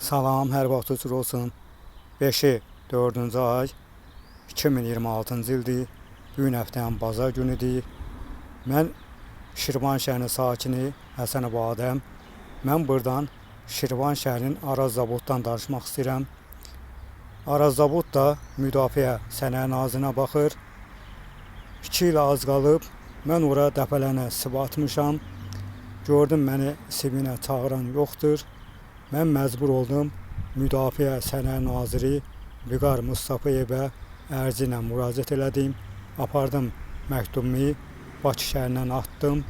Salam, hər vaxtınız olsun. 5-i 4-cü ay 2026-cı ildir. Bugün həftənin bazar günüdür. Mən Şirvan şəhərinin sakini Həsən Abadəm. Mən buradan Şirvan şəhərinin Araz Zavoddan danışmaq istəyirəm. Araz Zavod da Müdafiə Sənaye Nazirliyinə baxır. 2 il az qalıb. Mən ora dəfələnə sib atmışam. Gördüm məni sibinə çağıran yoxdur. Mən məcbur oldum Müdafiə Sənaye Naziri Vüqar Mustafayevə ərzi ilə müraciət elədim. Apardım məktubumu Bakı şəhərindən atdım.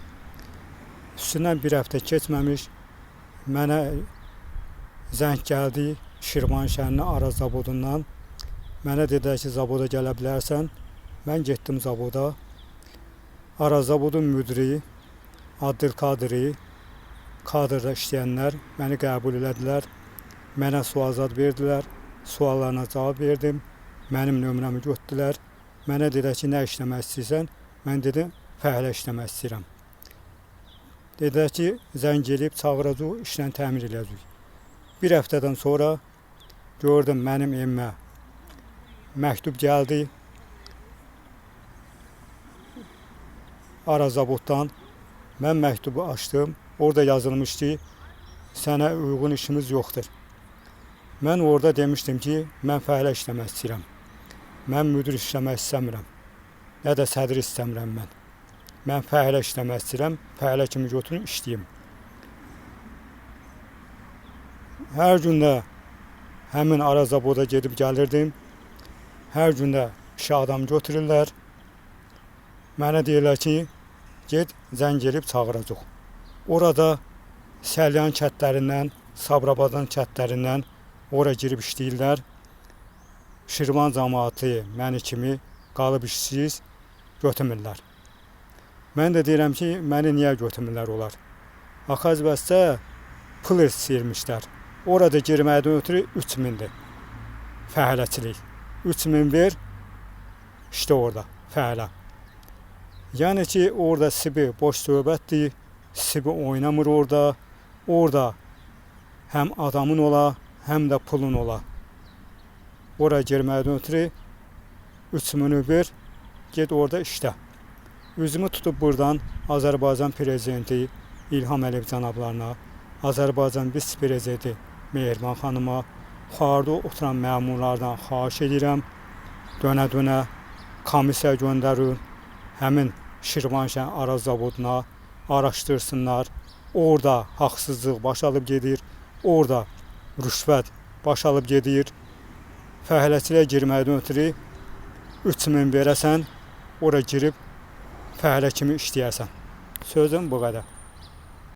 Üstündən bir həftə keçməmiş mənə zəng gəldi Şirvan şəhərinin Araz Zavodundan. Mənə dedilər ki, zavoda gələ bilərsən. Mən getdim zavoda. Araz Zavodun müdiri Abdülkadiri, kadrda işləyənlər məni qəbul elədilər. Mənə sualzad verdilər. Suallarına cavab verdim. Mənim nömrəmi götürdülər. Mənə dedilər ki, nə işləmək istəyirsən? Mən dedim, fəhlə işləmək istəyirəm. Dedilər ki, zəng eləyib çağıracaq, işlə təmin edəcək. Bir həftədən sonra gördüm mənim evimə məktub gəldi. Araz Zavoddan. Mən məktubu açdım. Orada yazılmışdı, sənə uyğun işimiz yoxdur. Mən orada demişdim ki, mən fəhlə işləmək istəyirəm. Mən müdür işləmək istəmirəm. Nə də sədr istəmirəm mən. Mən fəhlə işləmək istəyirəm. Fəhlə kimi götürün, işləyim. Hər gün də həmin Araz Zavoda gedib gəlirdim. Hər gün də işə adam götürürlər. Mənə deyirlər ki, get zəng elib çağıracaq. Orada Səlyan kətlərindən, Sabrabadan kətlərindən ora girib işləyirlər. Şirvan cəmaatı məni kimi qalıb işsiz götürmürlər. Mən də deyirəm ki, məni niyə götürmürlər olar? Axaz bəstə pul istəyirmişlər. Orada girməkdən ötürü 3000'dir. Fəhləçilik. 3000 ver, işte orada fəhlə. Yəni ki, orada sibi boş söhbətdir. Sibi oynamır orada. Orada həm adamın ola, həm də pulun ola. Oraya girməkdən ötürü 3000'ü ver, get orada işlə. Üzümü tutub buradan Azərbaycan Prezidenti İlham Əliyev cənablarına, Azərbaycan Vice-Prezidenti Mehriban xanıma, yuxarıda oturan məmurlardan xahiş edirəm. Dönə-dönə komissiya göndərin, həmin Şirvan şəhər Araz Zavoduna araşdırsınlar. Orada haqsızlıq baş alıb gedir. Orada rüşvət baş alıb gedir. Fəhləçiliyə girməkdən ötürü 3000 verəsən, ora girib fəhlə kimi işləyərsən. Sözüm bu qədər.